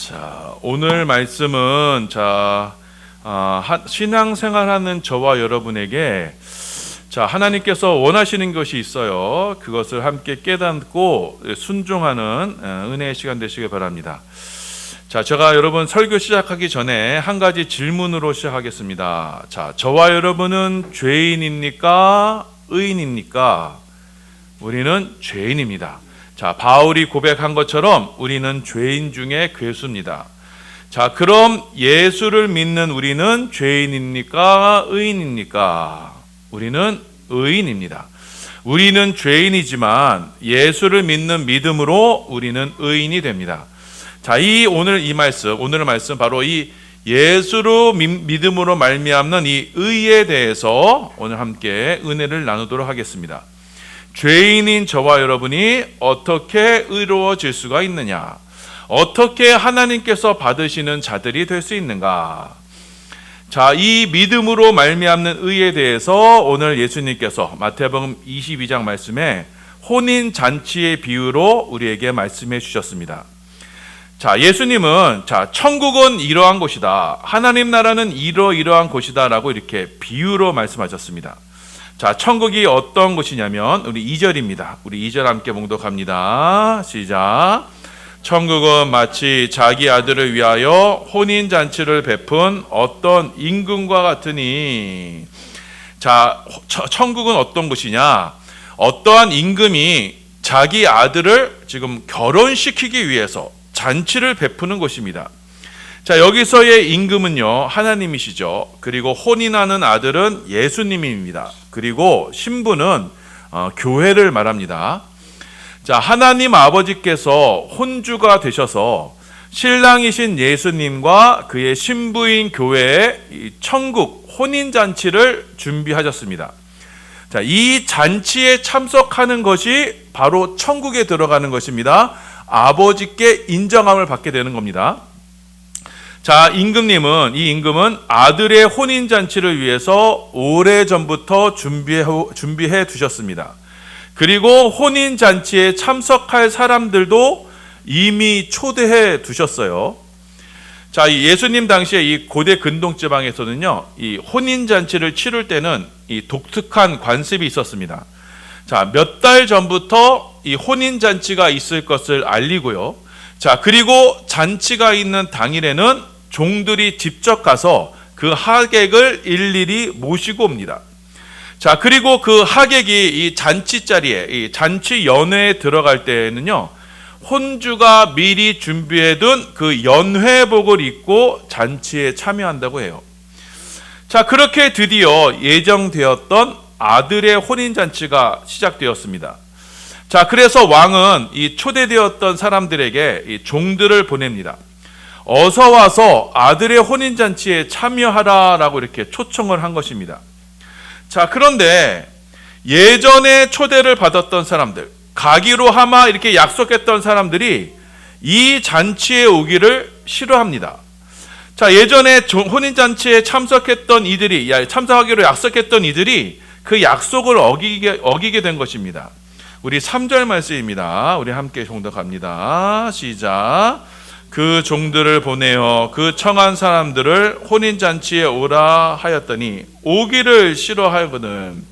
자, 오늘 말씀은 신앙생활하는 저와 여러분에게 하나님께서 원하시는 것이 있어요. 그것을 함께 깨닫고 순종하는 은혜의 시간 되시길 바랍니다. 자, 제가 여러분 설교 시작하기 전에 한 가지 질문으로 시작하겠습니다. 자, 저와 여러분은 죄인입니까? 의인입니까? 우리는 죄인입니다. 자, 바울이 고백한 것처럼 우리는 죄인 중에 괴수입니다. 자, 그럼 예수를 믿는 우리는 죄인입니까? 의인입니까? 우리는 의인입니다. 우리는 죄인이지만 예수를 믿는 믿음으로 우리는 의인이 됩니다. 자, 오늘의 말씀 바로 이 예수로 믿음으로 말미암는 이 의에 대해서 오늘 함께 은혜를 나누도록 하겠습니다. 죄인인 저와 여러분이 어떻게 의로워질 수가 있느냐? 어떻게 하나님께서 받으시는 자들이 될 수 있는가? 자, 이 믿음으로 말미암는 의에 대해서 오늘 예수님께서 마태복음 22장 말씀에 혼인 잔치의 비유로 우리에게 말씀해 주셨습니다. 자, 예수님은 천국은 이러한 곳이다. 하나님 나라는 이러한 곳이다라고 이렇게 비유로 말씀하셨습니다. 자, 천국이 어떤 곳이냐면 우리 2절입니다. 우리 2절 함께 봉독합니다. 시작. 천국은 마치 자기 아들을 위하여 혼인잔치를 베푼 어떤 임금과 같으니. 자, 천국은 어떤 곳이냐? 어떠한 임금이 자기 아들을 지금 결혼시키기 위해서 잔치를 베푸는 곳입니다. 자, 여기서의 임금은요, 하나님이시죠. 그리고 혼인하는 아들은 예수님입니다. 그리고 신부는 교회를 말합니다. 자, 하나님 아버지께서 혼주가 되셔서 신랑이신 예수님과 그의 신부인 교회에 천국 혼인잔치를 준비하셨습니다. 자, 이 잔치에 참석하는 것이 바로 천국에 들어가는 것입니다. 아버지께 인정함을 받게 되는 겁니다. 자, 이 임금은 아들의 혼인잔치를 위해서 오래전부터 준비해 두셨습니다. 그리고 혼인잔치에 참석할 사람들도 이미 초대해 두셨어요. 자, 예수님 당시에 이 고대 근동지방에서는요, 이 혼인잔치를 치를 때는 이 독특한 관습이 있었습니다. 자, 몇 달 전부터 이 혼인잔치가 있을 것을 알리고요. 자, 그리고 잔치가 있는 당일에는 종들이 직접 가서 그 하객을 일일이 모시고 옵니다. 자, 그리고 그 하객이 이 잔치 자리에, 이 잔치 연회에 들어갈 때에는요, 혼주가 미리 준비해둔 그 연회복을 입고 잔치에 참여한다고 해요. 자, 그렇게 드디어 예정되었던 아들의 혼인잔치가 시작되었습니다. 자, 그래서 왕은 이 초대되었던 사람들에게 이 종들을 보냅니다. 어서 와서 아들의 혼인잔치에 참여하라라고 이렇게 초청을 한 것입니다. 자, 그런데 예전에 초대를 받았던 사람들, 가기로 하마 이렇게 약속했던 사람들이 이 잔치에 오기를 싫어합니다. 자, 예전에 혼인잔치에 참석하기로 약속했던 이들이 그 약속을 어기게 된 것입니다. 우리 3절 말씀입니다. 우리 함께 봉독합니다. 시작. 그 종들을 보내어 그 청한 사람들을 혼인잔치에 오라 하였더니 오기를 싫어하거든.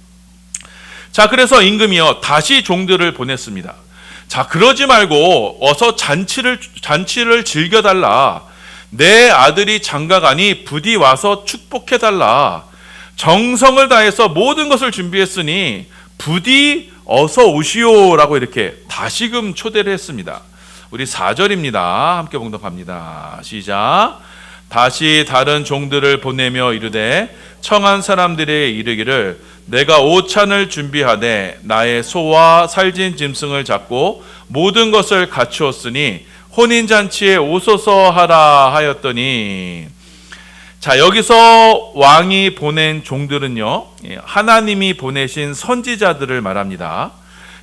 자, 그래서 임금이요 다시 종들을 보냈습니다. 자, 그러지 말고 어서 잔치를 즐겨달라. 내 아들이 장가가니 부디 와서 축복해달라. 정성을 다해서 모든 것을 준비했으니 부디 어서 오시오라고 이렇게 다시금 초대를 했습니다. 우리 4절입니다. 함께 봉독합니다. 시작. 다시 다른 종들을 보내며 이르되 청한 사람들의 이르기를 내가 오찬을 준비하되 나의 소와 살진 짐승을 잡고 모든 것을 갖추었으니 혼인잔치에 오소서 하라 하였더니. 자, 여기서 왕이 보낸 종들은요, 하나님이 보내신 선지자들을 말합니다.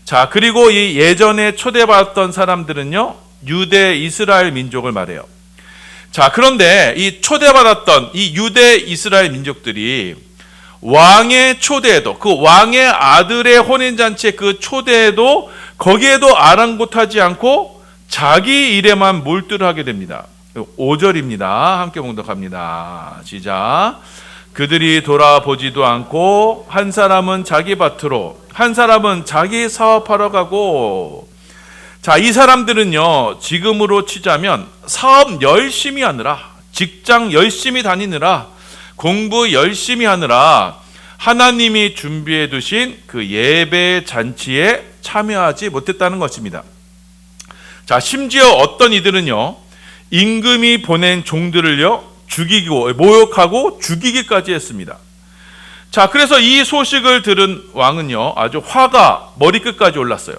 자, 그리고 이 예전에 초대받았던 사람들은요, 유대 이스라엘 민족을 말해요. 자, 그런데 이 초대받았던 이 유대 이스라엘 민족들이 왕의 초대에도, 그 왕의 아들의 혼인잔치의 그 초대에도 거기에도 아랑곳하지 않고 자기 일에만 몰두를 하게 됩니다. 5절입니다. 함께 봉독합니다. 시작. 그들이 돌아보지도 않고 한 사람은 자기 밭으로 한 사람은 자기 사업하러 가고. 자, 이 사람들은요, 지금으로 치자면 사업 열심히 하느라, 직장 열심히 다니느라, 공부 열심히 하느라 하나님이 준비해 두신 그 예배 잔치에 참여하지 못했다는 것입니다. 자, 심지어 어떤 이들은요, 임금이 보낸 종들을요, 죽이고 모욕하고 죽이기까지 했습니다. 자, 그래서 이 소식을 들은 왕은요, 아주 화가 머리끝까지 올랐어요.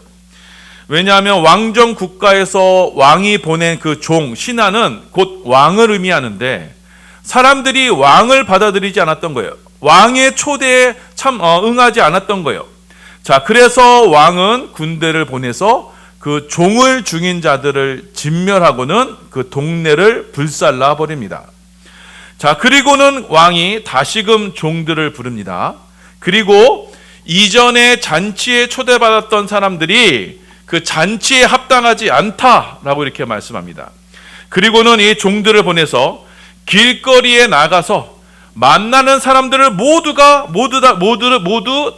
왜냐하면 왕정 국가에서 왕이 보낸 그 종, 신하는 곧 왕을 의미하는데 사람들이 왕을 받아들이지 않았던 거예요. 왕의 초대에 응하지 않았던 거예요. 자, 그래서 왕은 군대를 보내서 그 종을 죽인 자들을 진멸하고는 그 동네를 불살라 버립니다. 자, 그리고는 왕이 다시금 종들을 부릅니다. 그리고 이전에 잔치에 초대받았던 사람들이 그 잔치에 합당하지 않다라고 이렇게 말씀합니다. 그리고는 이 종들을 보내서 길거리에 나가서 만나는 사람들을 모두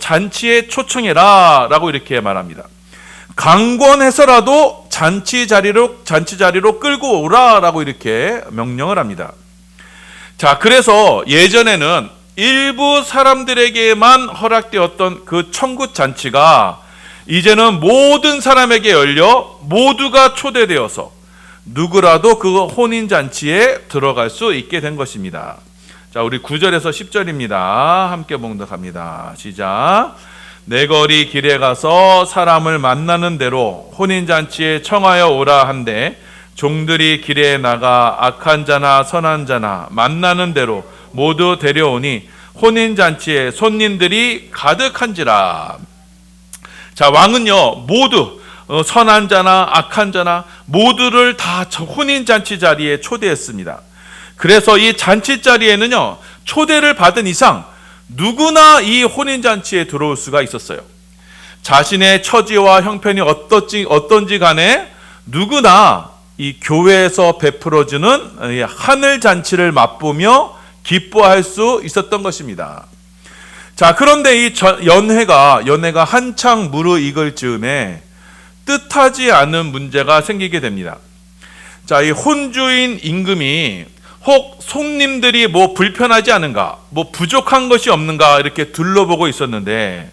잔치에 초청해라 라고 이렇게 말합니다. 강권해서라도 잔치 자리로 끌고 오라 라고 이렇게 명령을 합니다. 자, 그래서 예전에는 일부 사람들에게만 허락되었던 그 청굿 잔치가 이제는 모든 사람에게 열려 모두가 초대되어서 누구라도 그 혼인 잔치에 들어갈 수 있게 된 것입니다. 자, 우리 9절에서 10절입니다. 함께 봉독합니다. 시작. 내 거리 길에 가서 사람을 만나는 대로 혼인 잔치에 청하여 오라 한데 종들이 길에 나가 악한 자나 선한 자나 만나는 대로 모두 데려오니 혼인 잔치에 손님들이 가득한지라. 자, 왕은요, 모두 선한 자나 악한 자나 모두를 다 혼인 잔치 자리에 초대했습니다. 그래서 이 잔치 자리에는요, 초대를 받은 이상 누구나 이 혼인 잔치에 들어올 수가 있었어요. 자신의 처지와 형편이 어떤지 간에 누구나 이 교회에서 베풀어주는 하늘 잔치를 맛보며 기뻐할 수 있었던 것입니다. 자, 그런데 이 연회가 한창 무르익을 즈음에 뜻하지 않은 문제가 생기게 됩니다. 자, 이 혼주인 임금이 혹 손님들이 뭐 불편하지 않은가, 뭐 부족한 것이 없는가 이렇게 둘러보고 있었는데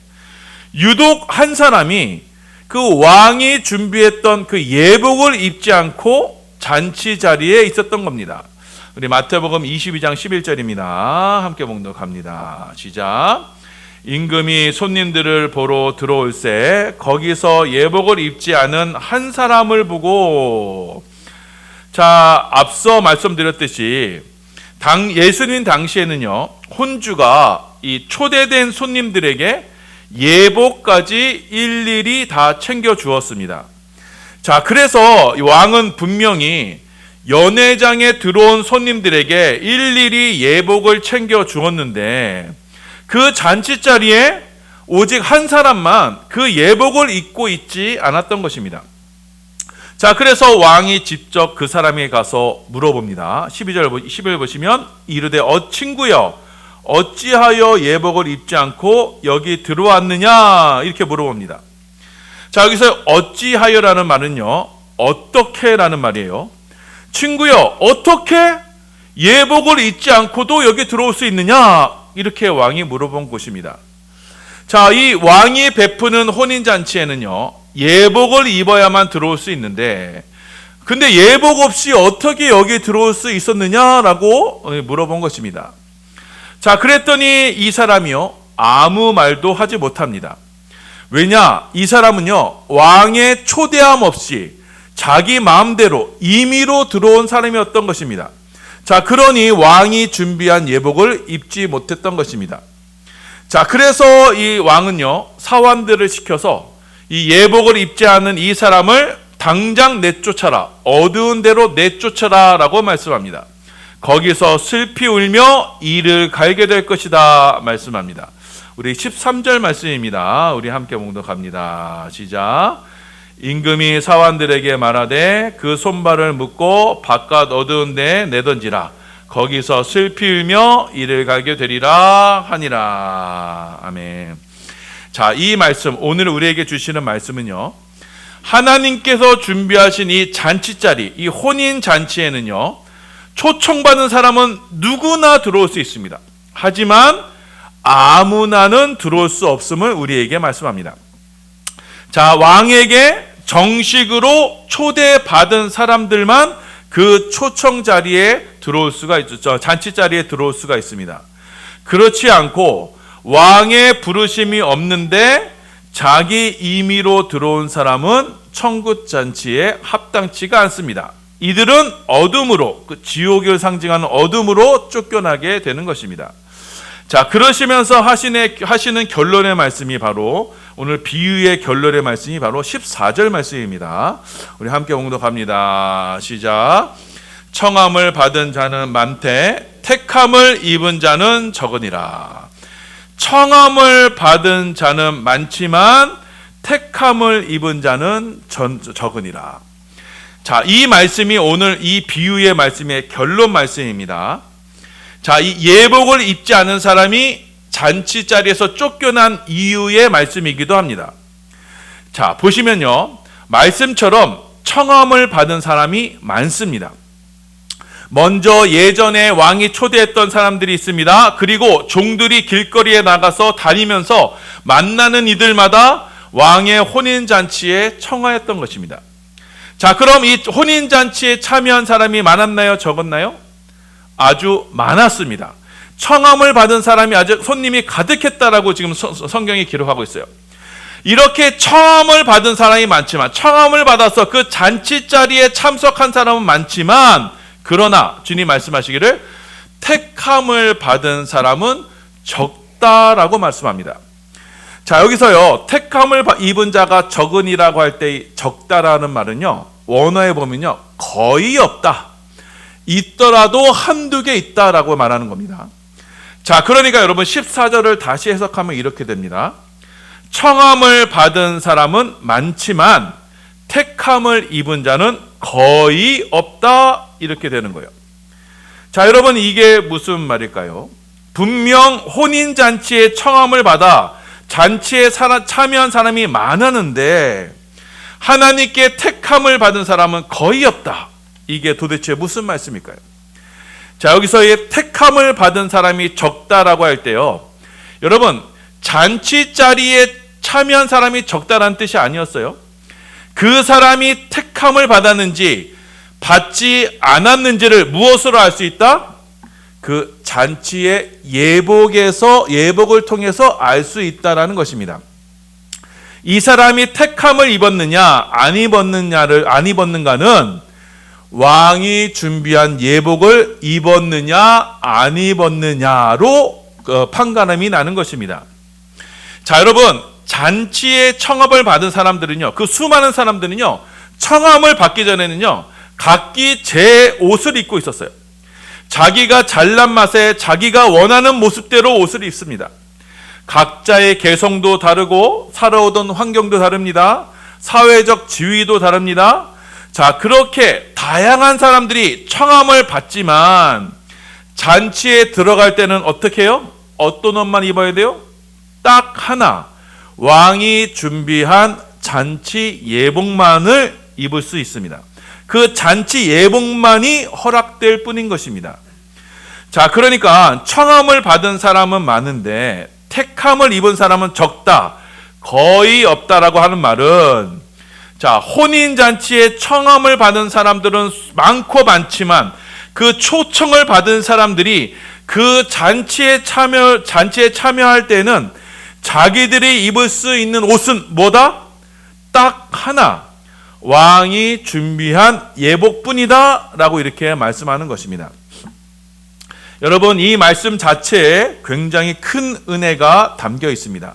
유독 한 사람이 그 왕이 준비했던 그 예복을 입지 않고 잔치 자리에 있었던 겁니다. 우리 마태복음 22장 11절입니다. 함께 봉독합니다. 시작. 임금이 손님들을 보러 들어올새 거기서 예복을 입지 않은 한 사람을 보고. 자, 앞서 말씀드렸듯이 예수님 당시에는요, 혼주가 이 초대된 손님들에게 예복까지 일일이 다 챙겨 주었습니다. 자, 그래서 왕은 분명히 연회장에 들어온 손님들에게 일일이 예복을 챙겨 주었는데 그 잔치 자리에 오직 한 사람만 그 예복을 입고 있지 않았던 것입니다. 자, 그래서 왕이 직접 그 사람에게 가서 물어봅니다. 12절 보시면 이르되 친구여 어찌하여 예복을 입지 않고 여기 들어왔느냐 이렇게 물어봅니다. 자, 여기서 어찌하여라는 말은요, 어떻게라는 말이에요. 친구여 어떻게 예복을 입지 않고도 여기 들어올 수 있느냐 이렇게 왕이 물어본 것입니다. 자, 이 왕이 베푸는 혼인잔치에는요, 예복을 입어야만 들어올 수 있는데 근데 예복 없이 어떻게 여기 들어올 수 있었느냐라고 물어본 것입니다. 자, 그랬더니 이 사람이요, 아무 말도 하지 못합니다. 왜냐, 이 사람은요, 왕의 초대함 없이 자기 마음대로 임의로 들어온 사람이었던 것입니다. 자, 그러니 왕이 준비한 예복을 입지 못했던 것입니다. 자, 그래서 이 왕은요, 사환들을 시켜서 이 예복을 입지 않은 이 사람을 당장 내쫓아라, 어두운 데로 내쫓아라 라고 말씀합니다. 거기서 슬피 울며 이를 갈게 될 것이다 말씀합니다. 우리 13절 말씀입니다. 우리 함께 봉독합니다. 시작. 임금이 사환들에게 말하되 그 손발을 묶고 바깥 어두운 데에 내던지라. 거기서 슬피 울며 이를 가게 되리라 하니라. 아멘. 자, 이 말씀, 오늘 우리에게 주시는 말씀은요, 하나님께서 준비하신 이 잔치자리, 이 혼인 잔치에는요, 초청받은 사람은 누구나 들어올 수 있습니다. 하지만 아무나는 들어올 수 없음을 우리에게 말씀합니다. 자, 왕에게 정식으로 초대받은 사람들만 그 초청 자리에 들어올 수가 있죠. 잔치 자리에 들어올 수가 있습니다. 그렇지 않고 왕의 부르심이 없는데 자기 임의로 들어온 사람은 천국 잔치에 합당치가 않습니다. 이들은 어둠으로, 그 지옥을 상징하는 어둠으로 쫓겨나게 되는 것입니다. 자, 그러시면서 하시는 결론의 말씀이 바로, 오늘 비유의 결론의 말씀이 바로 14절 말씀입니다. 우리 함께 봉독합니다. 시작. 청함을 받은 자는 많되 택함을 입은 자는 적으니라. 청함을 받은 자는 많지만 택함을 입은 자는 적으니라. 자, 이 말씀이 오늘 이 비유의 말씀의 결론 말씀입니다. 자, 이 예복을 입지 않은 사람이 잔치 자리에서 쫓겨난 이유의 말씀이기도 합니다. 자, 보시면요, 말씀처럼 청함을 받은 사람이 많습니다. 먼저 예전에 왕이 초대했던 사람들이 있습니다. 그리고 종들이 길거리에 나가서 다니면서 만나는 이들마다 왕의 혼인잔치에 청하였던 것입니다. 자, 그럼 이 혼인잔치에 참여한 사람이 많았나요? 적었나요? 아주 많았습니다. 청함을 받은 사람이 아주 손님이 가득했다라고 지금 성경이 기록하고 있어요. 이렇게 청함을 받은 사람이 많지만, 청함을 받아서 그 잔치 자리에 참석한 사람은 많지만, 그러나 주님 말씀하시기를 택함을 받은 사람은 적다라고 말씀합니다. 자, 여기서요, 택함을 입은 자가 적으니라고 할 때 적다라는 말은요, 원어에 보면요, 거의 없다, 있더라도 한두 개 있다라고 말하는 겁니다. 자, 그러니까 여러분 14절을 다시 해석하면 이렇게 됩니다. 청함을 받은 사람은 많지만 택함을 입은 자는 거의 없다, 이렇게 되는 거예요. 자, 여러분, 이게 무슨 말일까요? 분명 혼인잔치에 청함을 받아 잔치에 참여한 사람이 많았는데 하나님께 택함을 받은 사람은 거의 없다. 이게 도대체 무슨 말씀일까요? 자, 여기서의 택함을 받은 사람이 적다라고 할 때요, 여러분, 잔치 자리에 참여한 사람이 적다라는 뜻이 아니었어요. 그 사람이 택함을 받았는지 받지 않았는지를 무엇으로 알 수 있다? 그 잔치의 예복을 통해서 알 수 있다라는 것입니다. 이 사람이 택함을 입었느냐 안 입었는가는 왕이 준비한 예복을 입었느냐 안 입었느냐로 판가름이 나는 것입니다. 자, 여러분, 잔치에 청함을 받은 사람들은요, 그 수많은 사람들은요, 청함을 받기 전에는요, 각기 제 옷을 입고 있었어요. 자기가 잘난 맛에 자기가 원하는 모습대로 옷을 입습니다. 각자의 개성도 다르고 살아오던 환경도 다릅니다. 사회적 지위도 다릅니다. 자, 그렇게 다양한 사람들이 청함을 받지만 잔치에 들어갈 때는 어떻게 해요? 어떤 옷만 입어야 돼요? 딱 하나, 왕이 준비한 잔치 예복만을 입을 수 있습니다. 그 잔치 예복만이 허락될 뿐인 것입니다. 자, 그러니까 청함을 받은 사람은 많은데 택함을 입은 사람은 적다, 거의 없다라고 하는 말은, 자, 혼인잔치에 청함을 받은 사람들은 많고 많지만 그 초청을 받은 사람들이 그 잔치에 참여할 때는 자기들이 입을 수 있는 옷은 뭐다? 딱 하나, 왕이 준비한 예복뿐이다 라고 이렇게 말씀하는 것입니다. 여러분, 이 말씀 자체에 굉장히 큰 은혜가 담겨 있습니다.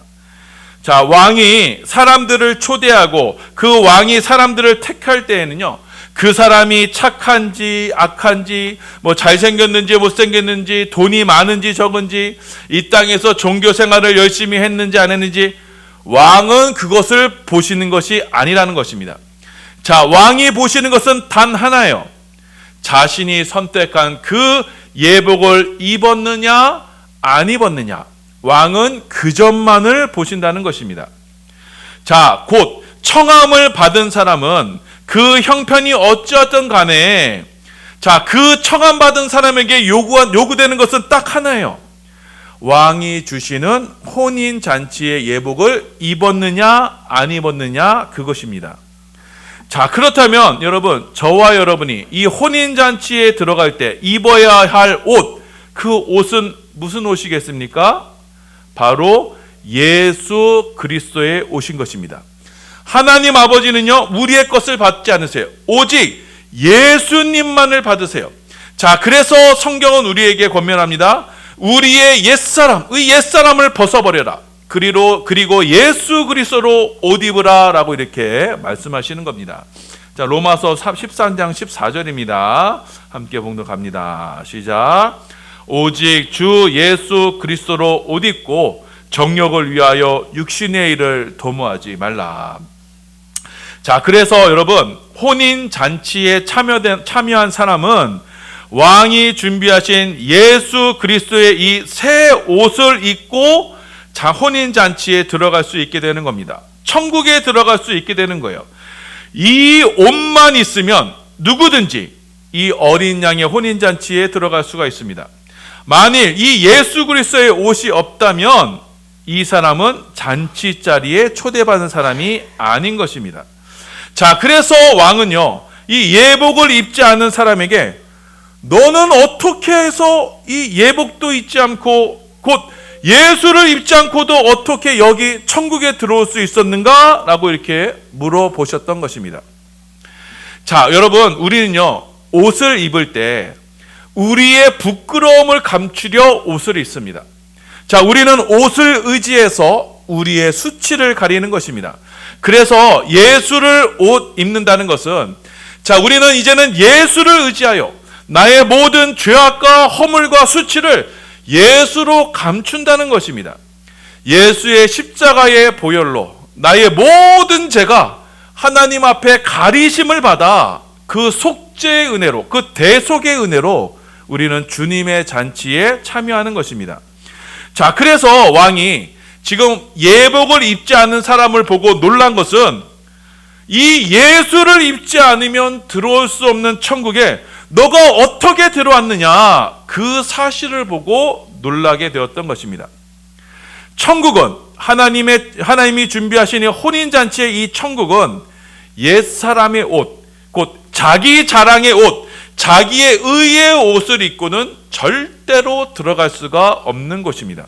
자, 왕이 사람들을 초대하고 그 왕이 사람들을 택할 때에는요, 그 사람이 착한지 악한지, 뭐 잘생겼는지 못생겼는지, 돈이 많은지 적은지, 이 땅에서 종교 생활을 열심히 했는지 안 했는지, 왕은 그것을 보시는 것이 아니라는 것입니다. 자, 왕이 보시는 것은 단 하나예요. 자신이 선택한 그 예복을 입었느냐 안 입었느냐. 왕은 그 점만을 보신다는 것입니다. 자, 곧 청함을 받은 사람은 그 형편이 어찌었든 간에, 자, 그 청함 받은 사람에게 요구되는 것은 딱 하나예요. 왕이 주시는 혼인 잔치의 예복을 입었느냐 안 입었느냐, 그것입니다. 자, 그렇다면 여러분, 저와 여러분이 이 혼인 잔치에 들어갈 때 입어야 할 옷, 그 옷은 무슨 옷이겠습니까? 바로 예수 그리스도의 옷인 것입니다. 하나님 아버지는요, 우리의 것을 받지 않으세요. 오직 예수님만을 받으세요. 자, 그래서 성경은 우리에게 권면합니다. 우리의 옛사람을 벗어버려라. 그리고 예수 그리스도로 옷 입으라 라고 이렇게 말씀하시는 겁니다. 자, 로마서 13장 14절입니다. 함께 봉독합니다. 시작. 오직 주 예수 그리스도로 옷 입고 정욕을 위하여 육신의 일을 도모하지 말라. 자, 그래서 여러분, 혼인 잔치에 참여한 사람은 왕이 준비하신 예수 그리스도의 이 새 옷을 입고 혼인 잔치에 들어갈 수 있게 되는 겁니다. 천국에 들어갈 수 있게 되는 거예요. 이 옷만 있으면 누구든지 이 어린 양의 혼인 잔치에 들어갈 수가 있습니다. 만일 이 예수 그리스도의 옷이 없다면 이 사람은 잔치 자리에 초대받은 사람이 아닌 것입니다. 자, 그래서 왕은요, 이 예복을 입지 않은 사람에게 너는 어떻게 해서 이 예복도 입지 않고 곧 예수를 입지 않고도 어떻게 여기 천국에 들어올 수 있었는가? 라고 이렇게 물어보셨던 것입니다. 자, 여러분, 우리는요, 옷을 입을 때 우리의 부끄러움을 감추려 옷을 입습니다. 자, 우리는 옷을 의지해서 우리의 수치를 가리는 것입니다. 그래서 예수를 옷 입는다는 것은, 자, 우리는 이제는 예수를 의지하여 나의 모든 죄악과 허물과 수치를 예수로 감춘다는 것입니다. 예수의 십자가의 보혈로 나의 모든 죄가 하나님 앞에 가리심을 받아 그 속죄의 은혜로, 그 대속의 은혜로 우리는 주님의 잔치에 참여하는 것입니다. 자, 그래서 왕이 지금 예복을 입지 않은 사람을 보고 놀란 것은 이 예수를 입지 않으면 들어올 수 없는 천국에 너가 어떻게 들어왔느냐, 그 사실을 보고 놀라게 되었던 것입니다. 천국은 하나님이 준비하신 이 혼인잔치의 이 천국은 옛사람의 옷, 곧 자기 자랑의 옷, 자기의 의의 옷을 입고는 절대로 들어갈 수가 없는 곳입니다.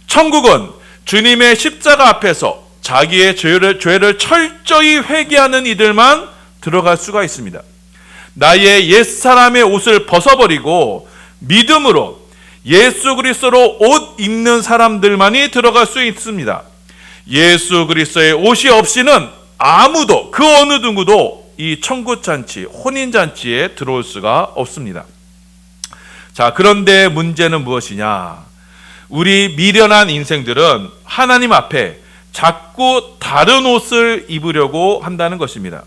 천국은 주님의 십자가 앞에서 자기의 죄를 철저히 회개하는 이들만 들어갈 수가 있습니다. 나의 옛사람의 옷을 벗어버리고 믿음으로 예수 그리스도로 옷 입는 사람들만이 들어갈 수 있습니다. 예수 그리스도의 옷이 없이는 아무도, 그 어느 누구도 이 천국잔치, 혼인잔치에 들어올 수가 없습니다. 자, 그런데 문제는 무엇이냐? 우리 미련한 인생들은 하나님 앞에 자꾸 다른 옷을 입으려고 한다는 것입니다.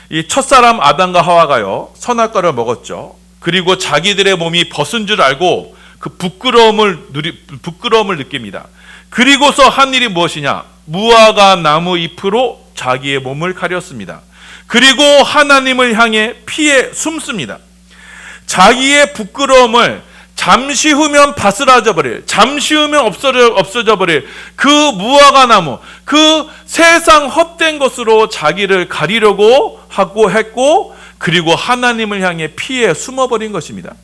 이 첫사람 아담과 하와가요, 선악과를 먹었죠. 그리고 자기들의 몸이 벗은 줄 알고 그 부끄러움을 느낍니다. 그리고서 한 일이 무엇이냐? 무화과 나무 잎으로 자기의 몸을 가렸습니다. 그리고 하나님을 향해 피해 숨습니다. 자기의 부끄러움을 잠시 후면 바스라져 버릴, 잠시 후면 없어져 버릴 그 무화과 나무, 그 세상 헛된 것으로 자기를 가리려고 하고 했고, 그리고 하나님을 향해 피해 숨어버린 것입니다.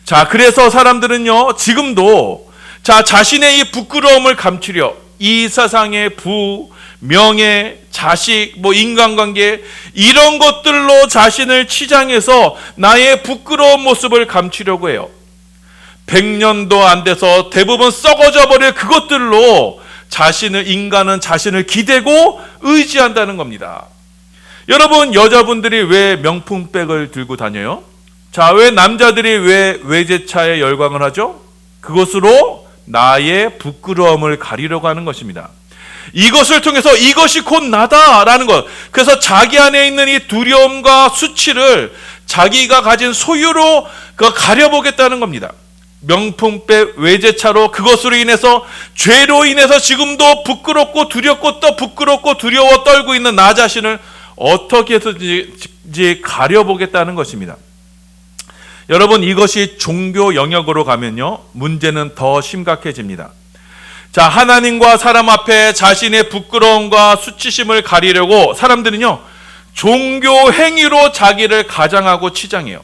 자, 그래서 사람들은요, 지금도 자신의 이 부끄러움을 감추려 이 세상의 부, 명예, 자식, 인간관계, 이런 것들로 자신을 치장해서 나의 부끄러운 모습을 감추려고 해요. 100년도 안 돼서 대부분 썩어져 버릴 그것들로 인간은 자신을 기대고 의지한다는 겁니다. 여러분, 여자분들이 왜 명품백을 들고 다녀요? 자, 왜 남자들이 왜 외제차에 열광을 하죠? 그것으로 나의 부끄러움을 가리려고 하는 것입니다. 이것을 통해서 이것이 곧 나다라는 것. 그래서 자기 안에 있는 이 두려움과 수치를 자기가 가진 소유로 가려보겠다는 겁니다. 명품백 외제차로 그것으로 인해서 죄로 인해서 지금도 부끄럽고 두렵고 또 부끄럽고 두려워 떨고 있는 나 자신을 어떻게 해서든지 가려보겠다는 것입니다. 여러분, 이것이 종교 영역으로 가면요, 문제는 더 심각해집니다. 자, 하나님과 사람 앞에 자신의 부끄러움과 수치심을 가리려고 사람들은요, 종교 행위로 자기를 가장하고 치장해요.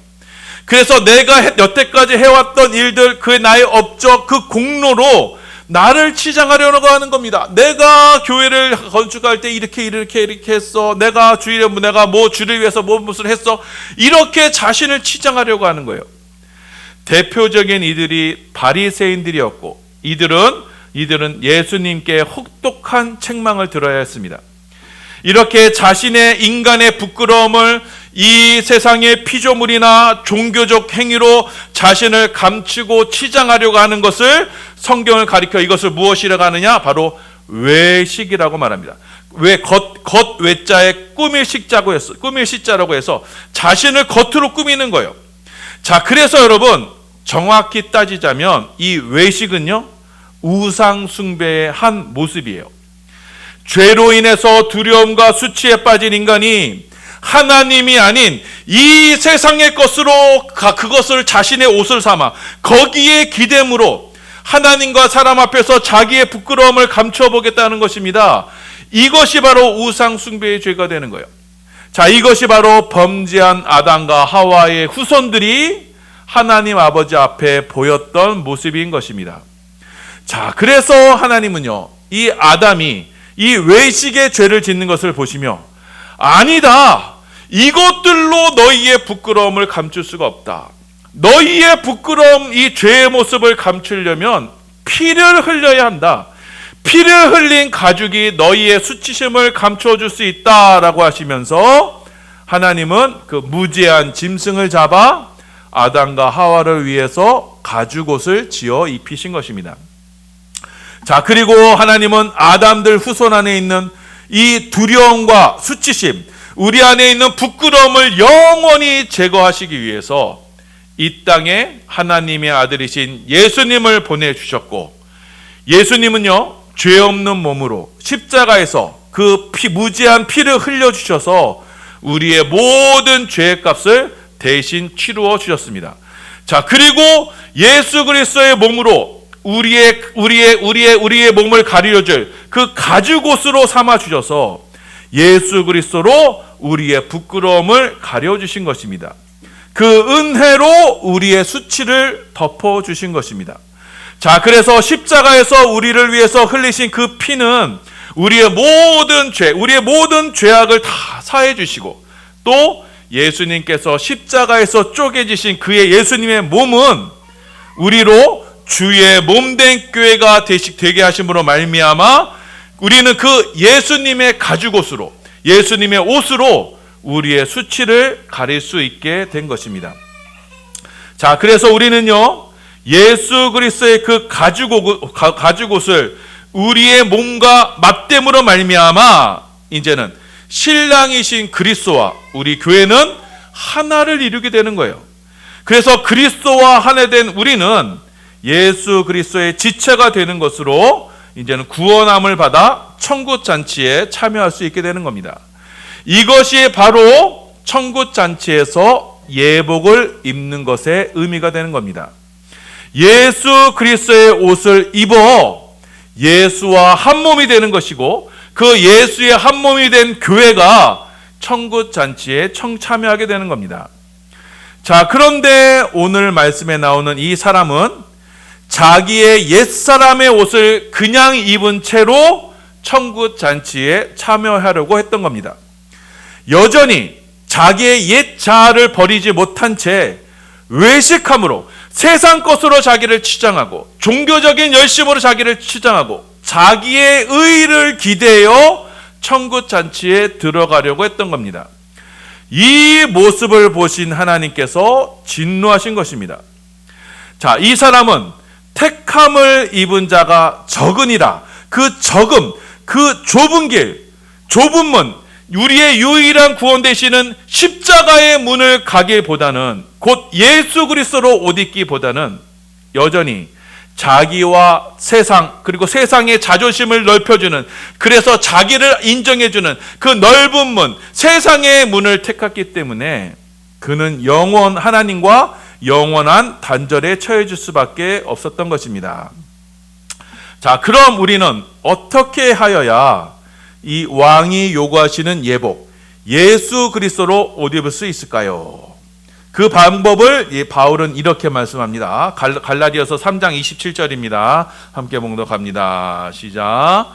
그래서 내가 여태까지 해왔던 일들, 그 나의 업적, 그 공로로 나를 치장하려고 하는 겁니다. 내가 교회를 건축할 때 이렇게 했어. 내가 주일에 내가 주를 위해서 무엇을 했어. 이렇게 자신을 치장하려고 하는 거예요. 대표적인 이들이 바리새인들이었고, 이들은 예수님께 혹독한 책망을 들어야 했습니다. 이렇게 자신의 인간의 부끄러움을 이 세상의 피조물이나 종교적 행위로 자신을 감추고 치장하려고 하는 것을 성경을 가리켜 이것을 무엇이라고 하느냐? 바로 외식이라고 말합니다. 겉 외자에 꾸밀 시자라고 해서 자신을 겉으로 꾸미는 거예요. 자, 그래서 여러분, 정확히 따지자면 이 외식은요, 우상 숭배의 한 모습이에요. 죄로 인해서 두려움과 수치에 빠진 인간이 하나님이 아닌 이 세상의 것으로 그것을 자신의 옷을 삼아 거기에 기댐으로 하나님과 사람 앞에서 자기의 부끄러움을 감춰보겠다는 것입니다. 이것이 바로 우상 숭배의 죄가 되는 거예요. 자, 이것이 바로 범죄한 아담과 하와의 후손들이 하나님 아버지 앞에 보였던 모습인 것입니다. 자, 그래서 하나님은요, 이 아담이 이 외식의 죄를 짓는 것을 보시며, 아니다, 이것들로 너희의 부끄러움을 감출 수가 없다. 너희의 부끄러움, 이 죄의 모습을 감추려면 피를 흘려야 한다. 피를 흘린 가죽이 너희의 수치심을 감춰줄 수 있다라고 하시면서 하나님은 그 무죄한 짐승을 잡아 아담과 하와를 위해서 가죽옷을 지어 입히신 것입니다. 자, 그리고 하나님은 아담들 후손 안에 있는 이 두려움과 수치심, 우리 안에 있는 부끄러움을 영원히 제거하시기 위해서 이 땅에 하나님의 아들이신 예수님을 보내주셨고, 예수님은요, 죄 없는 몸으로 십자가에서 그 무지한 피를 흘려주셔서 우리의 모든 죄의 값을 대신 치루어 주셨습니다. 자, 그리고 예수 그리스도의 몸으로 우리의 몸을 가리려줄 그 가죽옷으로 삼아 주셔서 예수 그리스도로 우리의 부끄러움을 가려 주신 것입니다. 그 은혜로 우리의 수치를 덮어 주신 것입니다. 자, 그래서 십자가에서 우리를 위해서 흘리신 그 피는 우리의 모든 죄악을 다 사해 주시고, 또 예수님께서 십자가에서 쪼개지신 그의 예수님의 몸은 우리로 주의 몸된 교회가 되게 하심으로 말미암아 우리는 그 예수님의 가죽옷으로, 예수님의 옷으로 우리의 수치를 가릴 수 있게 된 것입니다. 자, 그래서 우리는요, 예수 그리스도의 그 가죽옷을 우리의 몸과 맞됨으로 말미암아 이제는 신랑이신 그리스도와 우리 교회는 하나를 이루게 되는 거예요. 그래서 그리스도와 하나 된 우리는 예수 그리스도의 지체가 되는 것으로 이제는 구원함을 받아 천국 잔치에 참여할 수 있게 되는 겁니다. 이것이 바로 천국 잔치에서 예복을 입는 것의 의미가 되는 겁니다. 예수 그리스도의 옷을 입어 예수와 한 몸이 되는 것이고, 그 예수의 한 몸이 된 교회가 천국 잔치에 참여하게 되는 겁니다. 자, 그런데 오늘 말씀에 나오는 이 사람은 자기의 옛사람의 옷을 그냥 입은 채로 천국 잔치에 참여하려고 했던 겁니다. 여전히 자기의 옛 자아를 버리지 못한 채 외식함으로 세상 것으로 자기를 치장하고, 종교적인 열심으로 자기를 치장하고, 자기의 의를 기대어 천국 잔치에 들어가려고 했던 겁니다. 이 모습을 보신 하나님께서 진노하신 것입니다. 자, 이 사람은 택함을 입은 자가 적으니라. 그 적음, 그 좁은 길, 좁은 문, 우리의 유일한 구원 되시는 십자가의 문을 가기보다는, 곧 예수 그리스도로 옷 입기보다는 여전히 자기와 세상, 그리고 세상의 자존심을 넓혀주는, 그래서 자기를 인정해주는 그 넓은 문, 세상의 문을 택했기 때문에 그는 하나님과 영원한 단절에 처해질 수밖에 없었던 것입니다. 자, 그럼 우리는 어떻게 하여야 이 왕이 요구하시는 예복, 예수 그리스도로 옷 입을 수 있을까요? 그 방법을 바울은 이렇게 말씀합니다. 갈라디아서 3장 27절입니다. 함께 봉독합니다. 시작.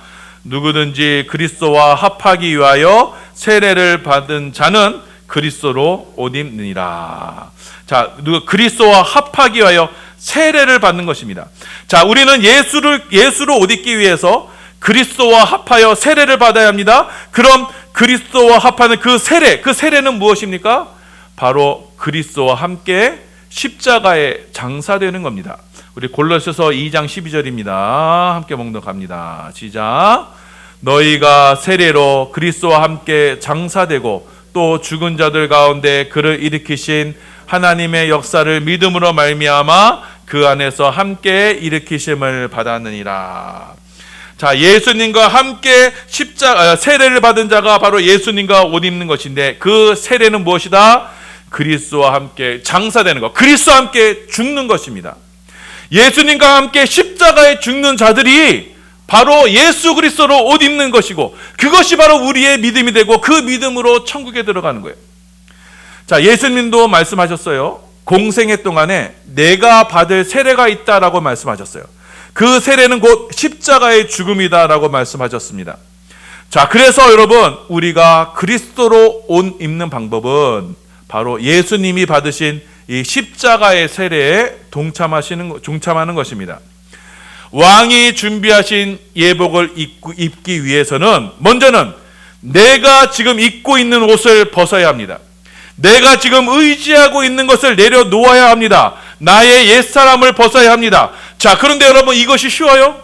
누구든지 그리스도와 합하기 위하여 세례를 받은 자는 그리스도로 옷 입느니라. 자, 그리스도와 합하기 위하여 세례를 받는 것입니다. 자, 우리는 예수로 옷 입기 위해서 그리스도와 합하여 세례를 받아야 합니다. 그럼 그리스도와 합하는 그 세례는 무엇입니까? 바로 그리스도와 함께 십자가에 장사되는 겁니다. 우리 골로새서 2장 12절입니다. 함께 봉독합니다. 시작. 너희가 세례로 그리스도와 함께 장사되고 또 죽은 자들 가운데 그를 일으키신 하나님의 역사를 믿음으로 말미암아 그 안에서 함께 일으키심을 받았느니라. 자, 예수님과 함께 세례를 받은 자가 바로 예수님과 옷 입는 것인데, 그 세례는 무엇이다? 그리스도와 함께 장사되는 것, 그리스도와 함께 죽는 것입니다. 예수님과 함께 십자가에 죽는 자들이 바로 예수 그리스도로 옷 입는 것이고, 그것이 바로 우리의 믿음이 되고 그 믿음으로 천국에 들어가는 거예요. 자, 예수님도 말씀하셨어요. 공생애 동안에 내가 받을 세례가 있다라고 말씀하셨어요. 그 세례는 곧 십자가의 죽음이다라고 말씀하셨습니다. 자, 그래서 여러분, 우리가 그리스도로 옷 입는 방법은 바로 예수님이 받으신 이 십자가의 세례에 동참하는 것입니다. 왕이 준비하신 예복을 입기 위해서는 먼저는 내가 지금 입고 있는 옷을 벗어야 합니다. 내가 지금 의지하고 있는 것을 내려놓아야 합니다. 나의 옛사람을 벗어야 합니다. 자, 그런데 여러분, 이것이 쉬워요?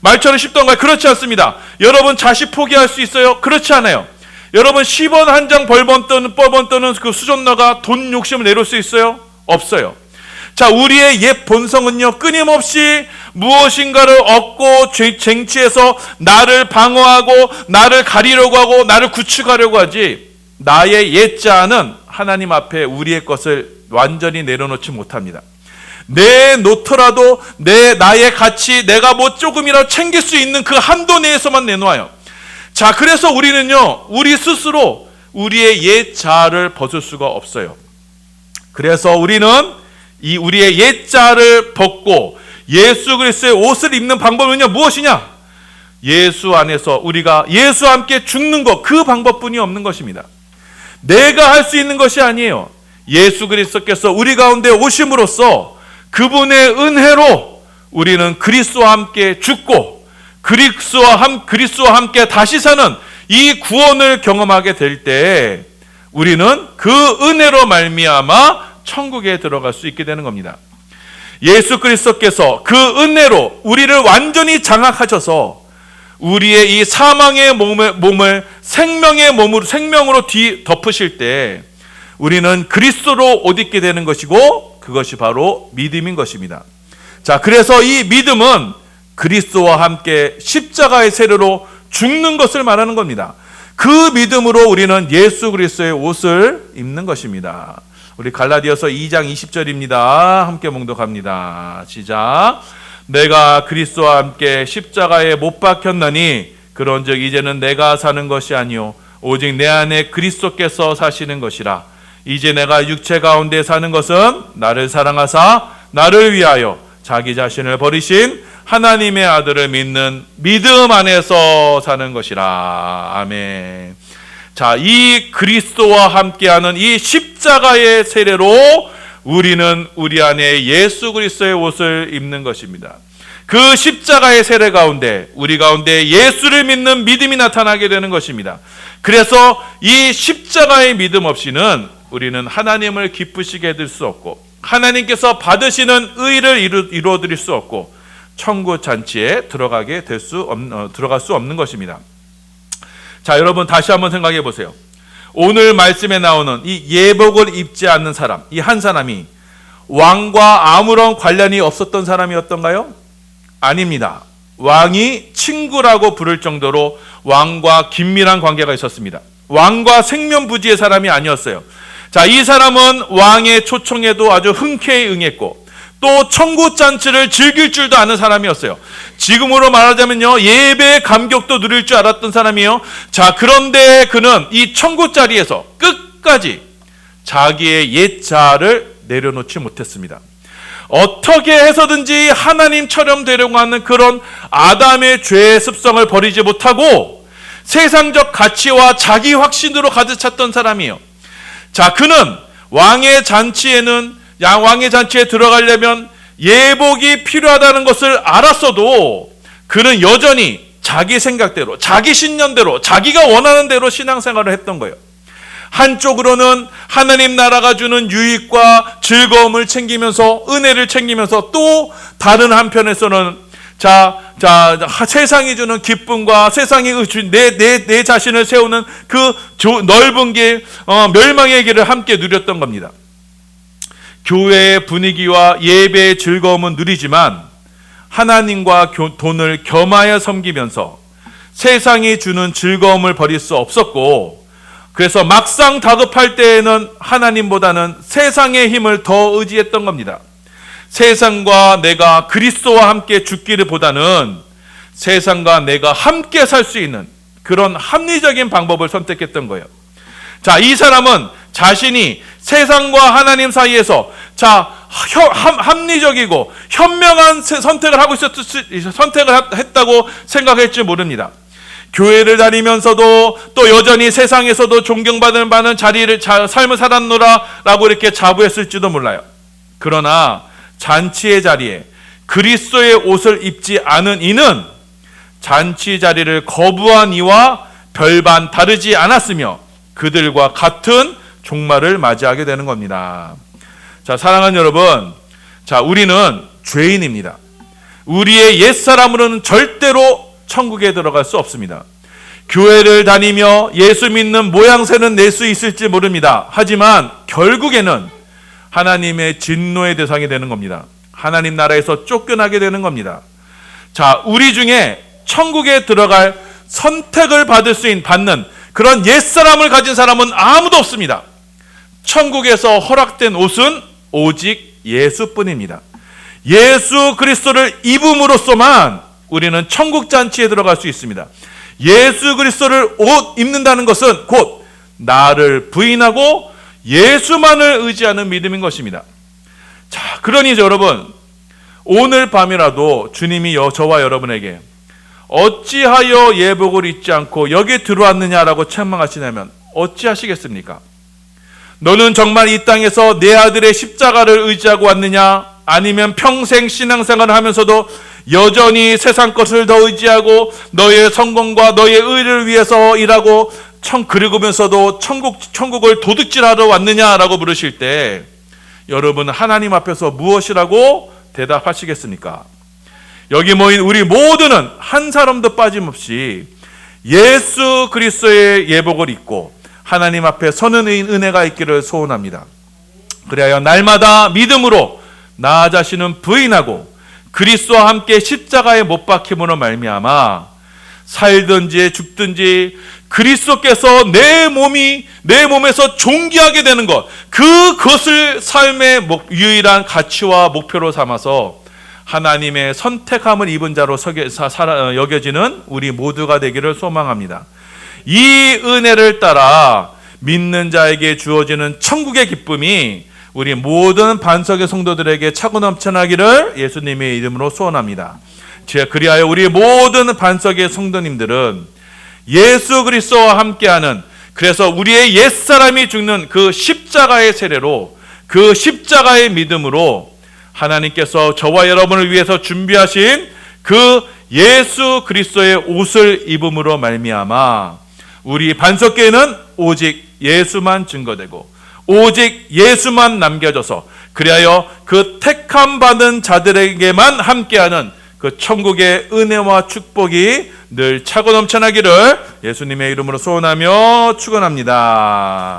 말처럼 쉽던가요? 그렇지 않습니다. 여러분, 자식 포기할 수 있어요? 그렇지 않아요. 여러분, 10원 한 장 벌번 떠는 그 수존너가 돈 욕심을 내놓을 수 있어요? 없어요. 자, 우리의 옛 본성은요, 끊임없이 무엇인가를 얻고 쟁취해서 나를 방어하고 나를 가리려고 하고 나를 구축하려고 하지, 나의 옛자는 하나님 앞에 우리의 것을 완전히 내려놓지 못합니다. 내놓더라도 나의 가치, 내가 뭐 조금이라도 챙길 수 있는 그 한도 내에서만 내놓아요. 자, 그래서 우리는요, 우리 스스로 우리의 옛 자아를 벗을 수가 없어요. 그래서 우리는 우리의 옛 자아를 벗고 예수 그리스도의 옷을 입는 방법은요, 무엇이냐? 예수 안에서 우리가 예수와 함께 죽는 것, 그 방법뿐이 없는 것입니다. 내가 할 수 있는 것이 아니에요. 예수 그리스도께서 우리 가운데 오심으로써 그분의 은혜로 우리는 그리스도와 함께 죽고 그리스도와 함께 다시 사는 이 구원을 경험하게 될 때 우리는 그 은혜로 말미암아 천국에 들어갈 수 있게 되는 겁니다. 예수 그리스도께서 그 은혜로 우리를 완전히 장악하셔서 우리의 이 사망의 몸을 생명으로 덮으실 때 우리는 그리스도로 옷 입게 되는 것이고, 그것이 바로 믿음인 것입니다. 자, 그래서 이 믿음은 그리스도와 함께 십자가의 세례로 죽는 것을 말하는 겁니다. 그 믿음으로 우리는 예수 그리스도의 옷을 입는 것입니다. 우리 갈라디아서 2장 20절입니다. 함께 봉독합니다. 시작. 내가 그리스도와 함께 십자가에 못 박혔나니 그런즉 이제는 내가 사는 것이 아니요 오직 내 안에 그리스도께서 사시는 것이라. 이제 내가 육체 가운데 사는 것은 나를 사랑하사 나를 위하여 자기 자신을 버리신 하나님의 아들을 믿는 믿음 안에서 사는 것이라. 아멘. 자, 이 그리스도와 함께하는 이 십자가의 세례로 우리는 우리 안에 예수 그리스도의 옷을 입는 것입니다. 그 십자가의 세례 가운데 우리 가운데 예수를 믿는 믿음이 나타나게 되는 것입니다. 그래서 이 십자가의 믿음 없이는 우리는 하나님을 기쁘시게 해드릴 수 없고, 하나님께서 받으시는 의를 이루어드릴 수 없고, 천국 잔치에 들어갈 수 없는 것입니다. 자, 여러분 다시 한번 생각해 보세요. 오늘 말씀에 나오는 이 예복을 입지 않는 사람, 이 한 사람이 왕과 아무런 관련이 없었던 사람이었던가요? 아닙니다. 왕이 친구라고 부를 정도로 왕과 긴밀한 관계가 있었습니다. 왕과 생면부지의 사람이 아니었어요. 자, 이 사람은 왕의 초청에도 아주 흔쾌히 응했고 또 천국잔치를 즐길 줄도 아는 사람이었어요. 지금으로 말하자면요, 예배의 감격도 누릴 줄 알았던 사람이에요. 자, 그런데 그는 이 천국자리에서 끝까지 자기의 옛자를 내려놓지 못했습니다. 어떻게 해서든지 하나님처럼 되려고 하는 그런 아담의 죄의 습성을 버리지 못하고 세상적 가치와 자기 확신으로 가득 찼던 사람이에요. 자, 그는 왕의 잔치에 들어가려면 예복이 필요하다는 것을 알았어도 그는 여전히 자기 생각대로, 자기 신념대로, 자기가 원하는 대로 신앙생활을 했던 거예요. 한쪽으로는 하나님 나라가 주는 유익과 즐거움을 챙기면서 은혜를 챙기면서 또 다른 한편에서는 세상이 주는 기쁨과 세상이 내 자신을 세우는 그 넓은 길, 멸망의 길을 함께 누렸던 겁니다. 교회의 분위기와 예배의 즐거움은 누리지만 하나님과 돈을 겸하여 섬기면서 세상이 주는 즐거움을 버릴 수 없었고, 그래서 막상 다급할 때에는 하나님보다는 세상의 힘을 더 의지했던 겁니다. 세상과 내가 그리스도와 함께 죽기를 보다는 세상과 내가 함께 살 수 있는 그런 합리적인 방법을 선택했던 거예요. 자, 이 사람은 자신이 세상과 하나님 사이에서 합리적이고 현명한 선택을 했다고 생각할지 모릅니다. 교회를 다니면서도 또 여전히 세상에서도 존경받을 만한 삶을 살았노라 라고 이렇게 자부했을지도 몰라요. 그러나 잔치의 자리에 그리스도의 옷을 입지 않은 이는 잔치 자리를 거부한 이와 별반 다르지 않았으며 그들과 같은 종말을 맞이하게 되는 겁니다. 자, 사랑하는 여러분, 자, 우리는 죄인입니다. 우리의 옛사람으로는 절대로 천국에 들어갈 수 없습니다. 교회를 다니며 예수 믿는 모양새는 낼 수 있을지 모릅니다. 하지만 결국에는 하나님의 진노의 대상이 되는 겁니다. 하나님 나라에서 쫓겨나게 되는 겁니다. 자, 우리 중에 천국에 들어갈 선택을 받는 그런 옛사람을 가진 사람은 아무도 없습니다. 천국에서 허락된 옷은 오직 예수뿐입니다. 예수 그리스도를 입음으로써만 우리는 천국 잔치에 들어갈 수 있습니다. 예수 그리스도를 옷 입는다는 것은 곧 나를 부인하고 예수만을 의지하는 믿음인 것입니다. 자, 그러니 여러분, 오늘 밤이라도 주님이 저와 여러분에게 어찌하여 예복을 입지 않고 여기 들어왔느냐라고 책망하시냐면 어찌하시겠습니까? 너는 정말 이 땅에서 내 아들의 십자가를 의지하고 왔느냐? 아니면 평생 신앙생활을 하면서도 여전히 세상 것을 더 의지하고 너의 성공과 너의 의를 위해서 일하고 그리고면서도 천국을 도둑질하러 왔느냐라고 물으실 때 여러분 하나님 앞에서 무엇이라고 대답하시겠습니까? 여기 모인 우리 모두는 한 사람도 빠짐없이 예수 그리스도의 예복을 입고 하나님 앞에 서는 은혜가 있기를 소원합니다. 그래야 날마다 믿음으로 나 자신은 부인하고 그리스도와 함께 십자가에 못 박힘으로 말미암아 살든지 죽든지 그리스도께서 내 몸에서 존귀하게 되는 것, 그것을 삶의 유일한 가치와 목표로 삼아서 하나님의 선택함을 입은 자로 여겨지는 우리 모두가 되기를 소망합니다. 이 은혜를 따라 믿는 자에게 주어지는 천국의 기쁨이 우리 모든 반석의 성도들에게 차고 넘쳐나기를 예수님의 이름으로 소원합니다. 그리하여 우리 모든 반석의 성도님들은 예수 그리스도와 함께하는, 그래서 우리의 옛사람이 죽는 그 십자가의 세례로, 그 십자가의 믿음으로 하나님께서 저와 여러분을 위해서 준비하신 그 예수 그리스도의 옷을 입음으로 말미암아 우리 반석교회는 오직 예수만 증거되고 오직 예수만 남겨져서 그리하여 그 택함 받은 자들에게만 함께하는 그 천국의 은혜와 축복이 늘 차고 넘쳐나기를 예수님의 이름으로 소원하며 축원합니다.